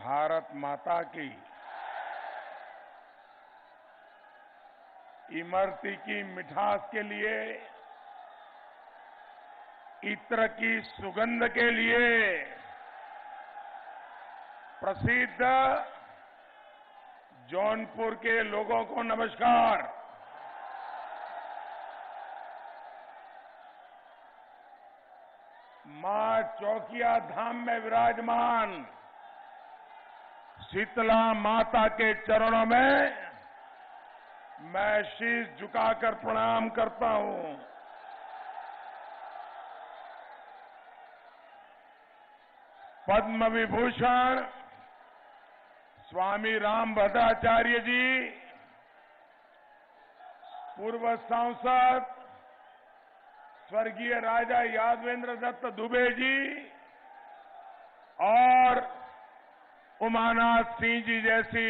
भारत माता की इमरती की मिठास के लिए, इत्र की सुगंध के लिए प्रसिद्ध जौनपुर के लोगों को नमस्कार। मां चौकिया धाम में विराजमान शीतला माता के चरणों में मैं शीश झुकाकर प्रणाम करता हूं। पद्म विभूषण स्वामी रामभद्राचार्य जी, पूर्व सांसद स्वर्गीय राजा यादवेंद्र दत्त दुबे जी और उमानाथ सिंह जी जैसी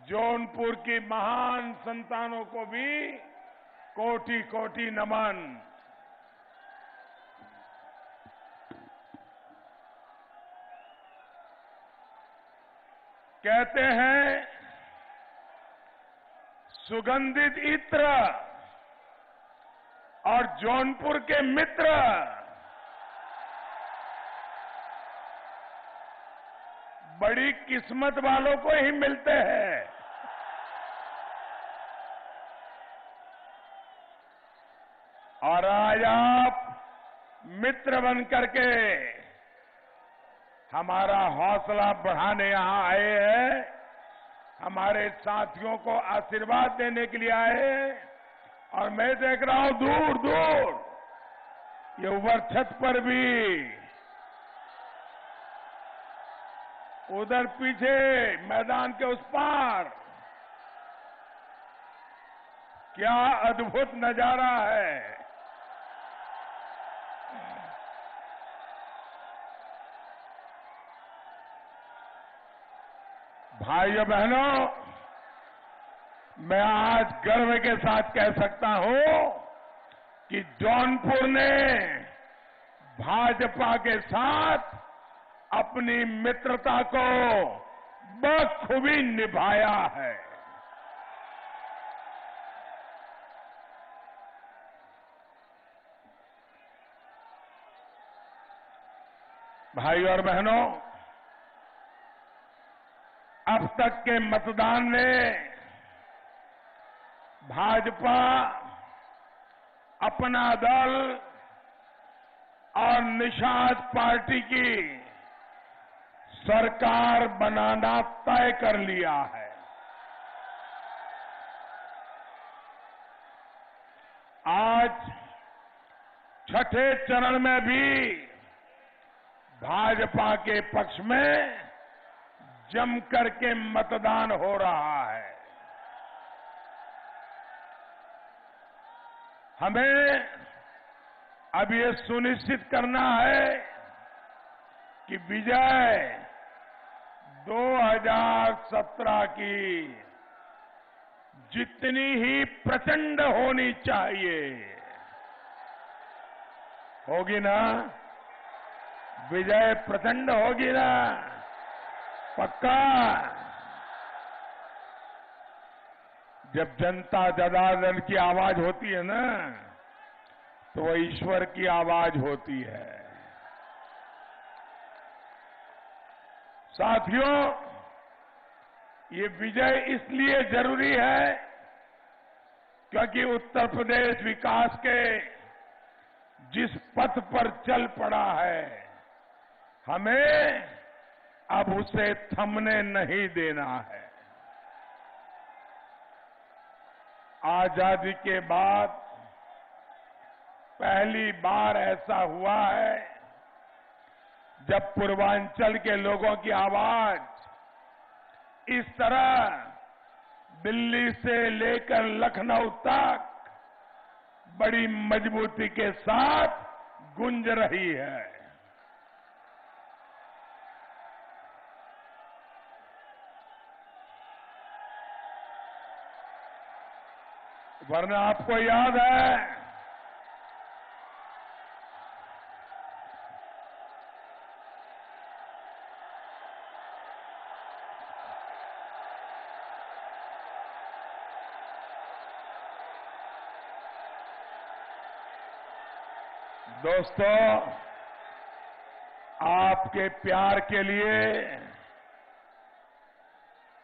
जौनपुर की महान संतानों को भी कोटि कोटि नमन। कहते हैं सुगंधित इत्र और जौनपुर के मित्र बड़ी किस्मत वालों को ही मिलते हैं। और आज आप मित्र बन करके हमारा हौसला बढ़ाने यहां आए हैं, हमारे साथियों को आशीर्वाद देने के लिए आए हैं। और मैं देख रहा हूं दूर दूर ये ऊपर छत पर भी, उधर पीछे मैदान के उस पार क्या अद्भुत नजारा है। भाइयों बहनों, मैं आज गर्व के साथ कह सकता हूं कि जौनपुर ने भाजपा के साथ अपनी मित्रता को बखूबी निभाया है। भाइयों और बहनों, अब तक के मतदान में भाजपा अपना दल और निषाद पार्टी की सरकार बनाना तय कर लिया है। आज छठे चरण में भी भाजपा के पक्ष में जम करके मतदान हो रहा है। हमें अब ये सुनिश्चित करना है कि विजय 2017 की जितनी ही प्रचंड होनी चाहिए, होगी ना? विजय प्रचंड होगी ना? पक्का? जब जनता जनार्दन की आवाज होती है ना, तो वह ईश्वर की आवाज होती है। साथियों, ये विजय इसलिए जरूरी है क्योंकि उत्तर प्रदेश विकास के जिस पथ पर चल पड़ा है, हमें अब उसे थमने नहीं देना है। आजादी के बाद पहली बार ऐसा हुआ है जब पूर्वांचल के लोगों की आवाज इस तरह दिल्ली से लेकर लखनऊ तक बड़ी मजबूती के साथ गूंज रही है। वरना आपको याद है दोस्तों, आपके प्यार के लिए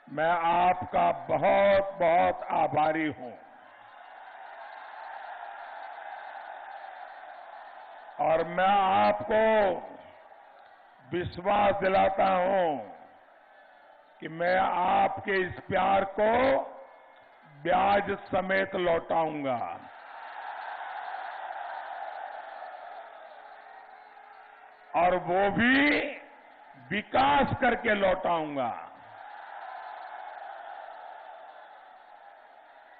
मैं आपका बहुत बहुत आभारी हूं और मैं आपको विश्वास दिलाता हूं कि मैं आपके इस प्यार को ब्याज समेत लौटाऊंगा। और वो भी विकास करके लौटाऊंगा।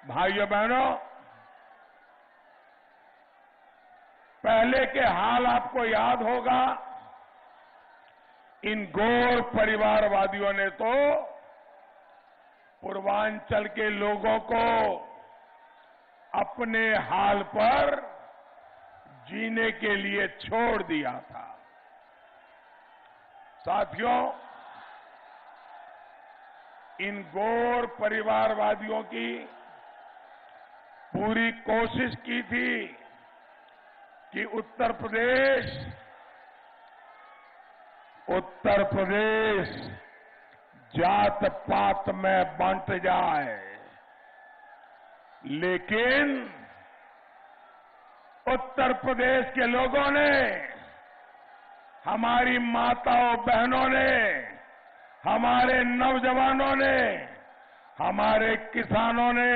भाइयों बहनों, पहले के हाल आपको याद होगा। इन गौर परिवारवादियों ने तो पूर्वांचल के लोगों को अपने हाल पर जीने के लिए छोड़ दिया था। साथियों, इन गौर परिवारवादियों की पूरी कोशिश की थी कि उत्तर प्रदेश जात पात में बंट जाए, लेकिन उत्तर प्रदेश के लोगों ने, हमारी माताओं बहनों ने, हमारे नौजवानों ने, हमारे किसानों ने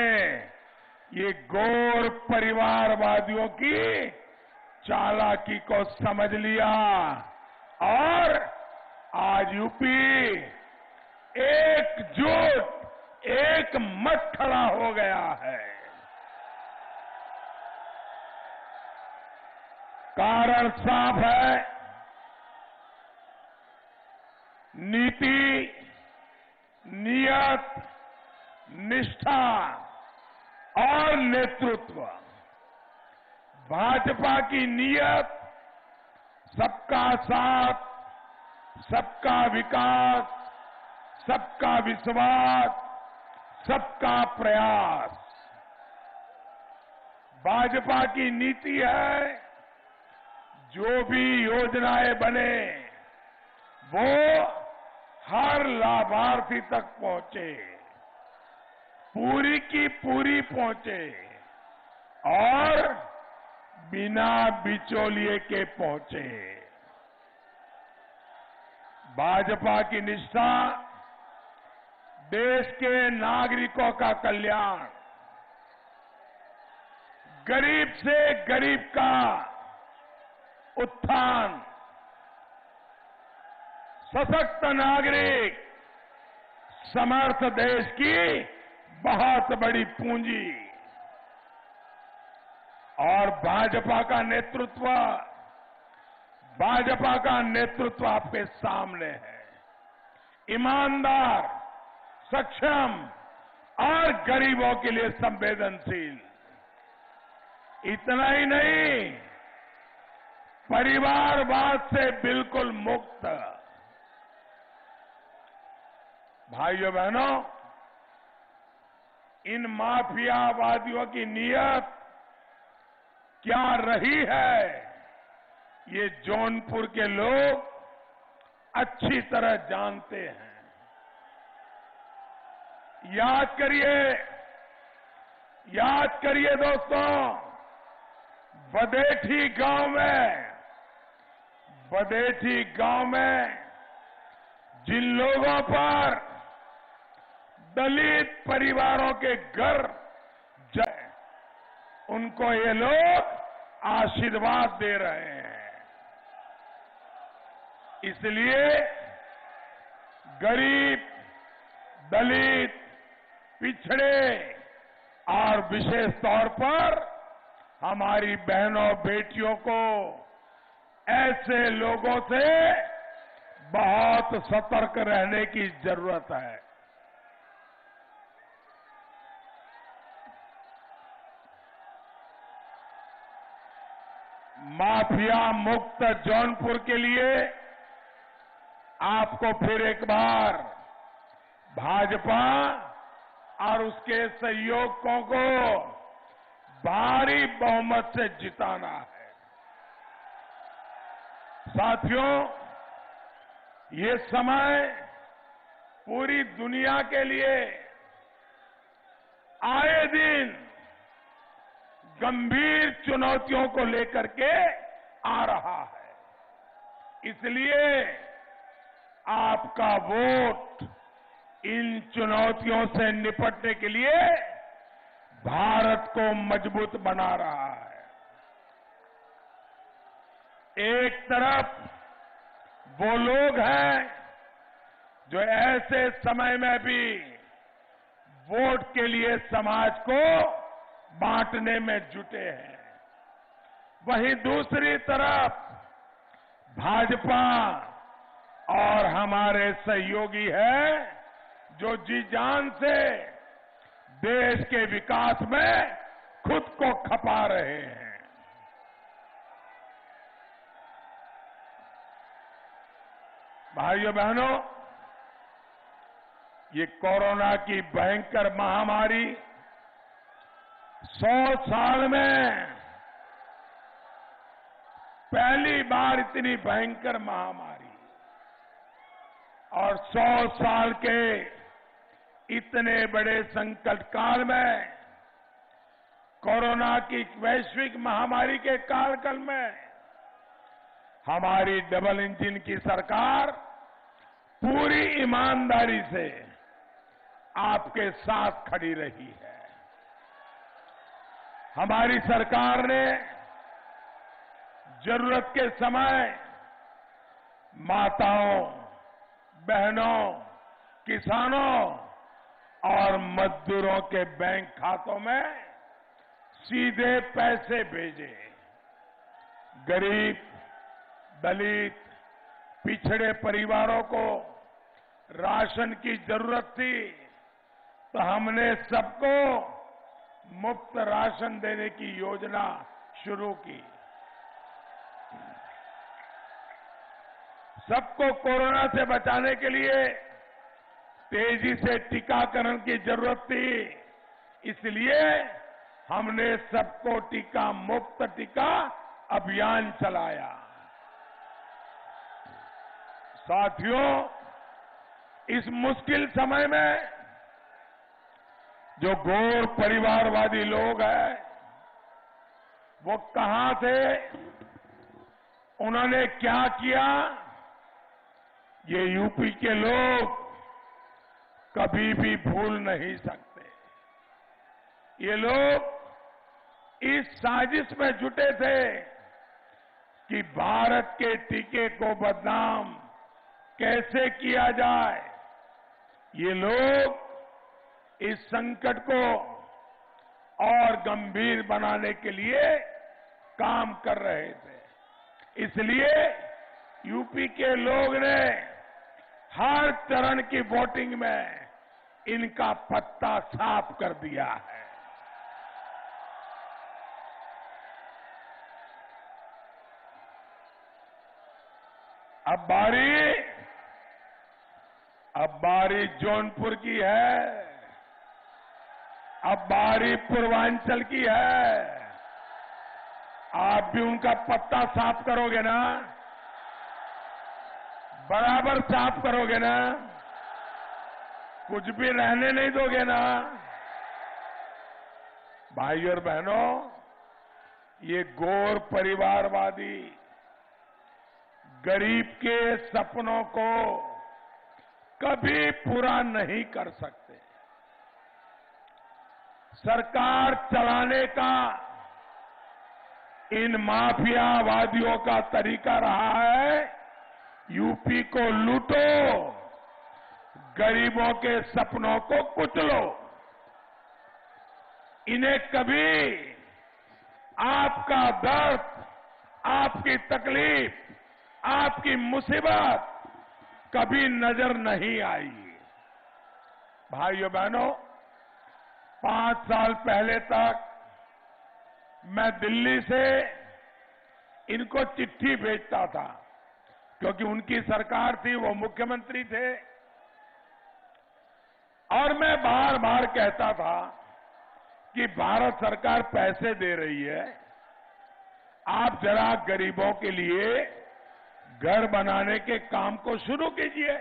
ये गौर परिवारवादियों की चालाकी को समझ लिया और आज यूपी एकजुट, एक मत खड़ा हो गया है। कारण साफ है, नीति, नियत, निष्ठा और नेतृत्व। भाजपा की नियत सबका साथ, सबका विकास, सबका विश्वास, सबका प्रयास। भाजपा की नीति है, जो भी योजनाएं बने वो हर लाभार्थी तक पहुंचे, पूरी की पूरी पहुंचे और बिना बिचौलिए के पहुंचे। भाजपा की निष्ठा देश के नागरिकों का कल्याण, गरीब से गरीब का उत्थान, सशक्त नागरिक, समर्थ देश की बहुत बड़ी पूंजी। और भाजपा का नेतृत्व आपके सामने है। ईमानदार, सक्षम और गरीबों के लिए संवेदनशील। इतना ही नहीं, परिवारवाद से बिल्कुल मुक्त। भाइयों बहनों, इन माफियावादियों की नीयत क्या रही है, ये जौनपुर के लोग अच्छी तरह जानते हैं। याद करिए दोस्तों, बदेठी गांव में जिन लोगों पर दलित परिवारों के घर जाए, उनको ये लोग आशीर्वाद दे रहे हैं। इसलिए गरीब, दलित, पिछड़े और विशेष तौर पर हमारी बहनों बेटियों को ऐसे लोगों से बहुत सतर्क रहने की जरूरत है। माफिया मुक्त जौनपुर के लिए आपको फिर एक बार भाजपा और उसके सहयोगियों को भारी बहुमत से जिताना है। साथियों, ये समय पूरी दुनिया के लिए आए दिन गंभीर चुनौतियों को लेकर के आ रहा है। इसलिए आपका वोट इन चुनौतियों से निपटने के लिए भारत को मजबूत बना रहा है। एक तरफ वो लोग हैं जो ऐसे समय में भी वोट के लिए समाज को बांटने में जुटे हैं, वहीं दूसरी तरफ भाजपा और हमारे सहयोगी हैं जो जी जान से देश के विकास में खुद को खपा रहे हैं। भाइयों बहनों, ये कोरोना की भयंकर महामारी 100 साल में पहली बार इतनी भयंकर महामारी और 100 साल के इतने बड़े संकट काल में कोरोना की वैश्विक महामारी के कालखंड में हमारी डबल इंजन की सरकार पूरी ईमानदारी से आपके साथ खड़ी रही है। हमारी सरकार ने जरूरत के समय माताओं, बहनों, किसानों और मजदूरों के बैंक खातों में सीधे पैसे भेजे। गरीब, दलित, पिछड़े परिवारों को राशन की जरूरत थी तो हमने सबको मुफ्त राशन देने की योजना शुरू की। सबको कोरोना से बचाने के लिए तेजी से टीकाकरण की जरूरत थी, इसलिए हमने सबको टीका मुफ्त टीका अभियान चलाया। साथियों, इस मुश्किल समय में जो घोर परिवारवादी लोग हैं, वो कहां थे, उन्होंने क्या किया, ये यूपी के लोग कभी भी भूल नहीं सकते। ये लोग इस साजिश में जुटे थे कि भारत के टीके को बदनाम कैसे किया जाए। ये लोग इस संकट को और गंभीर बनाने के लिए काम कर रहे थे। इसलिए यूपी के लोग ने हर चरण की वोटिंग में इनका पत्ता साफ कर दिया है। अब बारी जौनपुर की है, अब बारी पूर्वांचल की है। आप भी उनका पत्ता साफ करोगे ना? बराबर साफ करोगे ना? कुछ भी रहने नहीं दोगे ना? भाइयों और बहनों, ये घोर परिवारवादी गरीब के सपनों को कभी पूरा नहीं कर सकते। सरकार चलाने का इन माफियावादियों का तरीका रहा है, यूपी को लूटो, गरीबों के सपनों को कुचलो। इन्हें कभी आपका दर्द, आपकी तकलीफ, आपकी मुसीबत कभी नजर नहीं आई। भाइयों बहनों, 5 साल पहले तक मैं दिल्ली से इनको चिट्ठी भेजता था, क्योंकि उनकी सरकार थी, वो मुख्यमंत्री थे, और मैं बार बार कहता था कि भारत सरकार पैसे दे रही है, आप जरा गरीबों के लिए घर बनाने के काम को शुरू कीजिए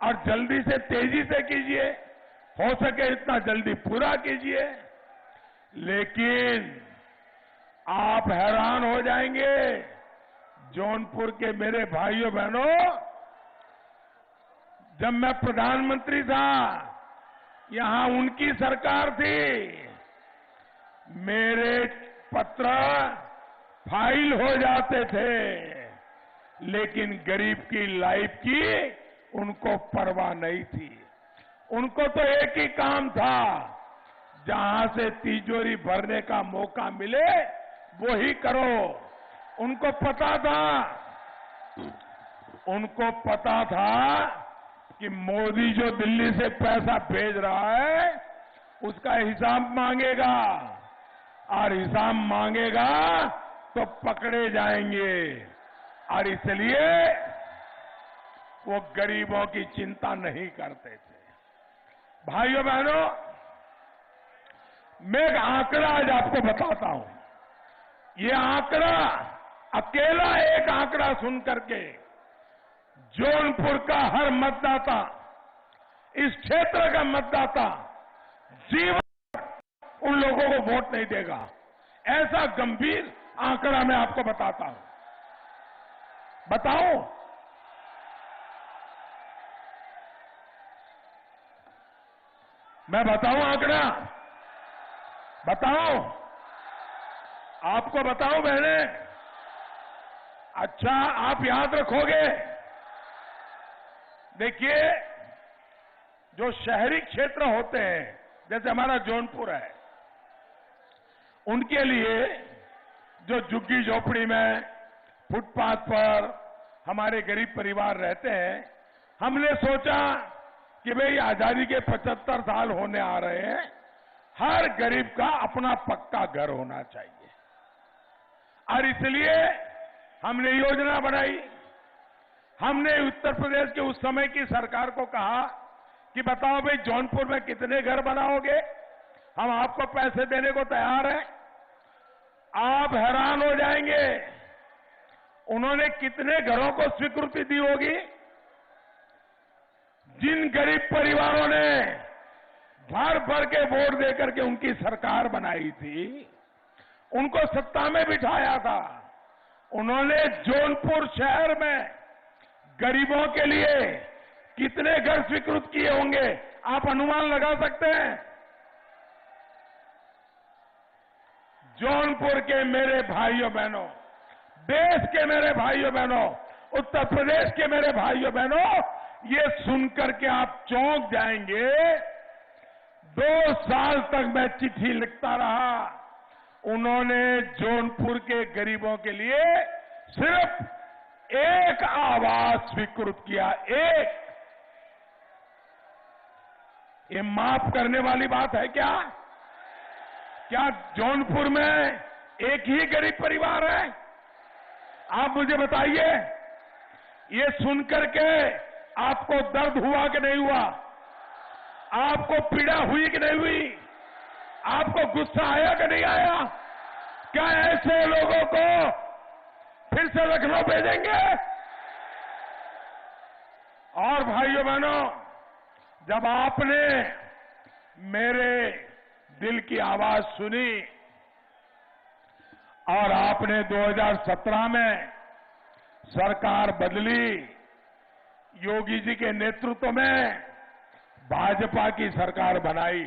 और जल्दी से तेजी से कीजिए, हो सके इतना जल्दी पूरा कीजिए। लेकिन आप हैरान हो जाएंगे, जौनपुर के मेरे भाइयों बहनों, जब मैं प्रधानमंत्री था, यहां उनकी सरकार थी, मेरे पत्र फाइल हो जाते थे, लेकिन गरीब की लाइफ की उनको परवाह नहीं थी। उनको तो एक ही काम था, जहां से तिजोरी भरने का मौका मिले वो ही करो। उनको पता था कि मोदी जो दिल्ली से पैसा भेज रहा है उसका हिसाब मांगेगा, और हिसाब मांगेगा तो पकड़े जाएंगे, और इसलिए वो गरीबों की चिंता नहीं करते थे। भाइयों बहनों, मैं एक आंकड़ा आज आपको बताता हूं। ये आंकड़ा, अकेला एक आंकड़ा सुन करके जौनपुर का हर मतदाता, इस क्षेत्र का मतदाता जीवन उन लोगों को वोट नहीं देगा। ऐसा गंभीर आंकड़ा मैं आपको बताता हूं। बताओ, मैं बताऊं आंकड़ा? बताओ, आपको बताऊं बहने? अच्छा, आप याद रखोगे? देखिए, जो शहरी क्षेत्र होते हैं, जैसे हमारा जौनपुर है, उनके लिए जो झुग्गी झोपड़ी में, फुटपाथ पर हमारे गरीब परिवार रहते हैं, हमने सोचा कि भाई आजादी के 75 साल होने आ रहे हैं, हर गरीब का अपना पक्का घर होना चाहिए, और इसलिए हमने योजना बनाई। हमने उत्तर प्रदेश के उस समय की सरकार को कहा कि बताओ भाई जौनपुर में कितने घर बनाओगे, हम आपको पैसे देने को तैयार हैं। आप हैरान हो जाएंगे, उन्होंने कितने घरों को स्वीकृति दी होगी। जिन गरीब परिवारों ने भर भर के वोट देकर के उनकी सरकार बनाई थी, उनको सत्ता में बिठाया था, उन्होंने जौनपुर शहर में गरीबों के लिए कितने घर स्वीकृत किए होंगे, आप अनुमान लगा सकते हैं? जौनपुर के मेरे भाइयों बहनों, देश के मेरे भाइयों बहनों, उत्तर प्रदेश के मेरे भाइयों बहनों, ये सुनकर के आप चौंक जाएंगे। 2 साल तक मैं चिट्ठी लिखता रहा, उन्होंने जौनपुर के गरीबों के लिए सिर्फ एक आवास स्वीकृत किया, एक। ये माफ करने वाली बात है क्या? क्या जौनपुर में एक ही गरीब परिवार है? आप मुझे बताइए, ये सुनकर के आपको दर्द हुआ कि नहीं हुआ? आपको पीड़ा हुई कि नहीं हुई? आपको गुस्सा आया कि नहीं आया? क्या ऐसे लोगों को फिर से लखनऊ भेजेंगे? और भाइयों बहनों, जब आपने मेरे दिल की आवाज सुनी और आपने 2017 में सरकार बदली, योगी जी के नेतृत्व में भाजपा की सरकार बनाई,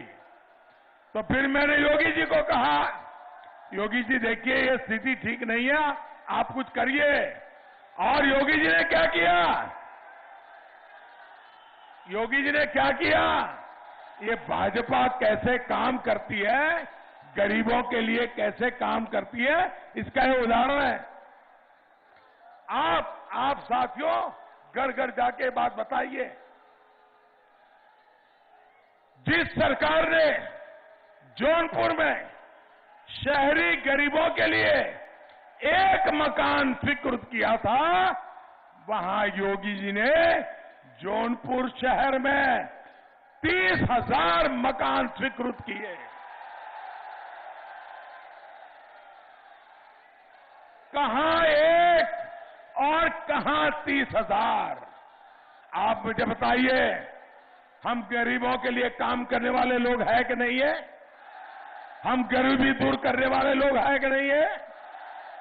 तो फिर मैंने योगी जी को कहा, योगी जी देखिए ये स्थिति ठीक नहीं है, आप कुछ करिए। और योगी जी ने क्या किया? योगी जी ने क्या किया? ये भाजपा कैसे काम करती है, गरीबों के लिए कैसे काम करती है, इसका ये उदाहरण है। आप साथियों घर घर जाके बात बताइए। जिस सरकार ने जौनपुर में शहरी गरीबों के लिए एक मकान स्वीकृत किया था, वहां योगी जी ने जौनपुर शहर में 30,000 मकान स्वीकृत किए। कहां एक और और कहां 30,000। आप मुझे बताइए, हम गरीबों के लिए काम करने वाले लोग हैं कि नहीं है? हम गरीबी दूर करने वाले लोग हैं कि नहीं है?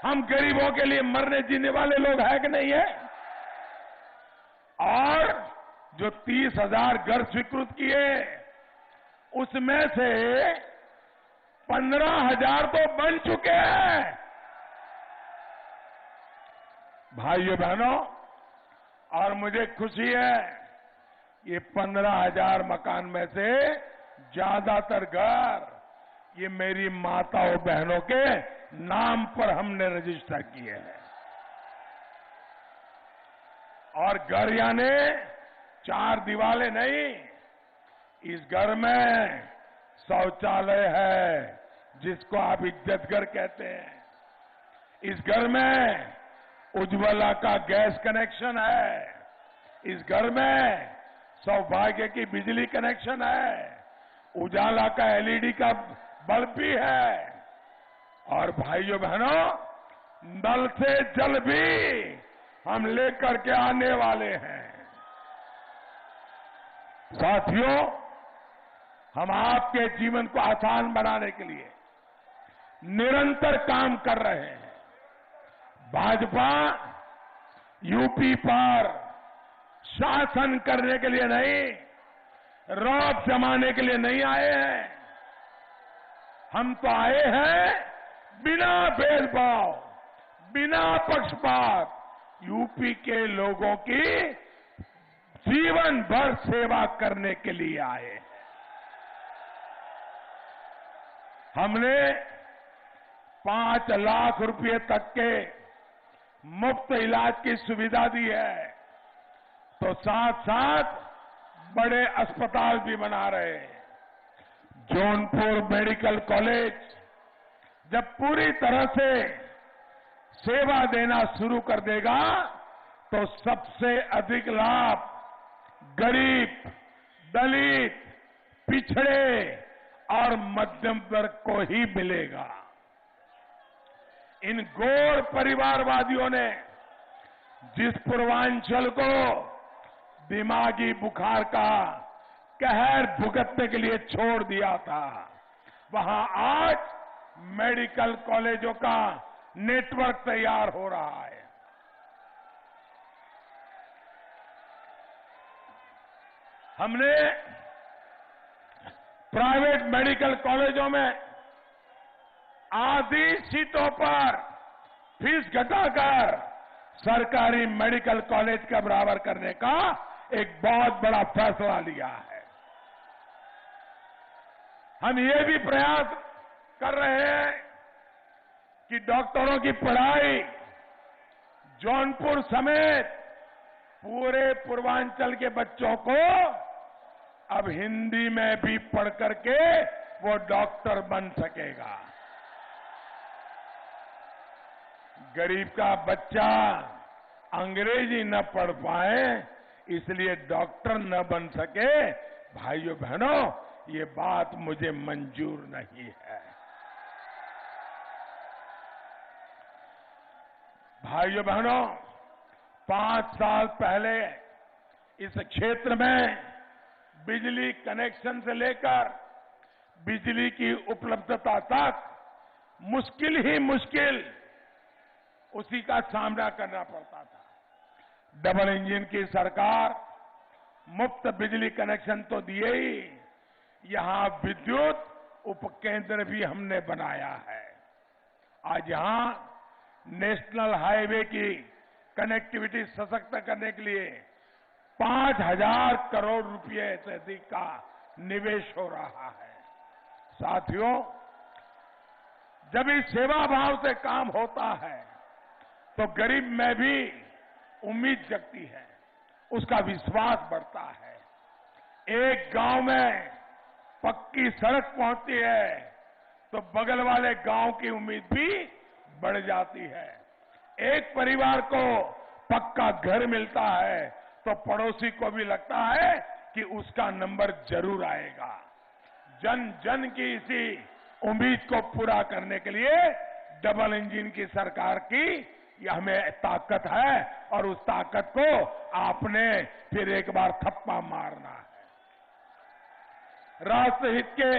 हम गरीबों के लिए मरने जीने वाले लोग हैं कि नहीं है? और जो 30,000 घर स्वीकृत किए, उसमें से 15,000 तो बन चुके हैं। भाइयों बहनों, और मुझे खुशी है, ये 15,000 मकान में से ज्यादातर घर ये मेरी माताओं बहनों के नाम पर हमने रजिस्टर किए हैं। और घर यानी 4 दीवारें नहीं, इस घर में शौचालय है जिसको आप इज्जत घर कहते हैं। इस घर में उज्ज्वला का गैस कनेक्शन है। इस घर में सौभाग्य की बिजली कनेक्शन है। उजाला का एलईडी का बल्ब भी है। और भाइयों बहनों, नल से जल भी हम लेकर के आने वाले हैं। साथियों, हम आपके जीवन को आसान बनाने के लिए निरंतर काम कर रहे हैं। भाजपा यूपी पर शासन करने के लिए नहीं, रौब जमाने के लिए नहीं आए हैं। हम तो आए हैं बिना भेदभाव, बिना पक्षपात यूपी के लोगों की जीवन भर सेवा करने के लिए आए हैं। हमने 5 लाख रुपए तक के मुफ्त इलाज की सुविधा दी है, तो साथ साथ बड़े अस्पताल भी बना रहे हैं। जौनपुर मेडिकल कॉलेज जब पूरी तरह से सेवा देना शुरू कर देगा तो सबसे अधिक लाभ गरीब, दलित, पिछड़े और मध्यम वर्ग को ही मिलेगा। इन गौर परिवारवादियों ने जिस पूर्वांचल को दिमागी बुखार का कहर भुगतने के लिए छोड़ दिया था, वहां आज मेडिकल कॉलेजों का नेटवर्क तैयार हो रहा है। हमने प्राइवेट मेडिकल कॉलेजों में आधी सीटों पर फीस घटाकर सरकारी मेडिकल कॉलेज का बराबर करने का एक बहुत बड़ा फैसला लिया है। हम ये भी प्रयास कर रहे हैं कि डॉक्टरों की पढ़ाई जौनपुर समेत पूरे पूर्वांचल के बच्चों को अब हिंदी में भी पढ़ करके वो डॉक्टर बन सकेगा। गरीब का बच्चा अंग्रेजी न पढ़ पाए इसलिए डॉक्टर न बन सके, भाइयों बहनों, ये बात मुझे मंजूर नहीं है। भाइयों बहनों, 5 साल पहले इस क्षेत्र में बिजली कनेक्शन से लेकर बिजली की उपलब्धता तक मुश्किल ही मुश्किल उसी का सामना करना पड़ता था। डबल इंजन की सरकार मुफ्त बिजली कनेक्शन तो दिए ही, यहां विद्युत उपकेंद्र भी हमने बनाया है। आज यहां नेशनल हाईवे की कनेक्टिविटी सशक्त करने के लिए 5,000 करोड़ रुपए से अधिक का निवेश हो रहा है। साथियों, जब इस सेवा भाव से काम होता है तो गरीब में भी उम्मीद जगती है, उसका विश्वास बढ़ता है। एक गांव में पक्की सड़क पहुंचती है तो बगल वाले गांव की उम्मीद भी बढ़ जाती है। एक परिवार को पक्का घर मिलता है तो पड़ोसी को भी लगता है कि उसका नंबर जरूर आएगा। जन जन की इसी उम्मीद को पूरा करने के लिए डबल इंजन की सरकार की ये हमें ताकत है और उस ताकत को आपने फिर एक बार थप्पा मारना है। राष्ट्रहित के,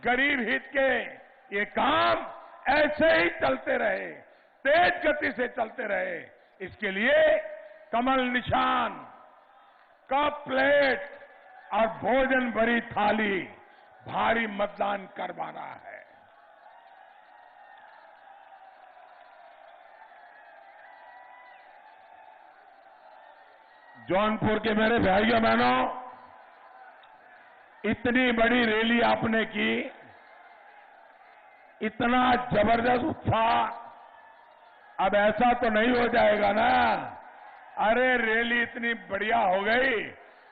गरीब हित के ये काम ऐसे ही चलते रहे, तेज गति से चलते रहे। इसके लिए कमल निशान, कप प्लेट और भोजन भरी थाली, भारी मतदान करवाना है। जौनपुर के मेरे भाइयों बहनों, इतनी बड़ी रैली आपने की, इतना जबरदस्त उत्साह, अब ऐसा तो नहीं हो जाएगा ना? अरे रैली इतनी बढ़िया हो गई,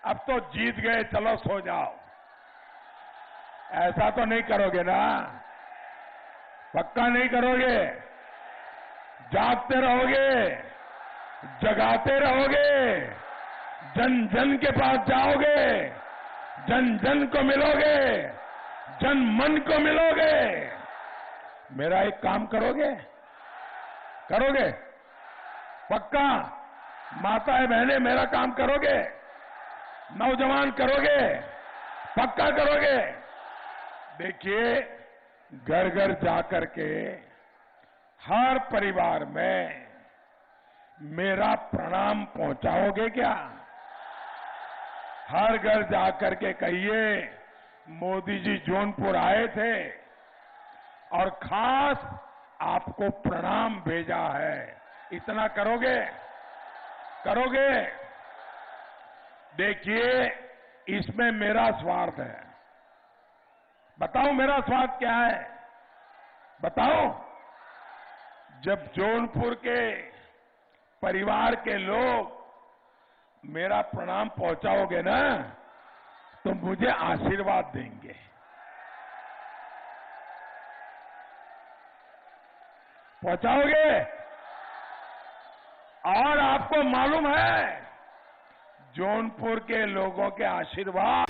अब तो जीत गए, चलो सो जाओ, ऐसा तो नहीं करोगे ना? पक्का नहीं करोगे? जागते रहोगे, जगाते रहोगे, जन जन के पास जाओगे, जन जन को मिलोगे, जन मन को मिलोगे। मेरा एक काम करोगे? करोगे? पक्का? माताएं बहनें मेरा काम करोगे? नौजवान करोगे? पक्का करोगे? देखिए, घर घर जाकर के हर परिवार में मेरा प्रणाम पहुंचाओगे क्या? हर घर जाकर के कहिए मोदी जी जौनपुर आए थे और खास आपको प्रणाम भेजा है। इतना करोगे? करोगे? देखिए, इसमें मेरा स्वार्थ है। बताओ मेरा स्वार्थ क्या है? बताओ। जब जौनपुर के परिवार के लोग मेरा प्रणाम पहुंचाओगे ना, तो मुझे आशीर्वाद देंगे। पहुंचाओगे? और आपको मालूम है, जौनपुर के लोगों के आशीर्वाद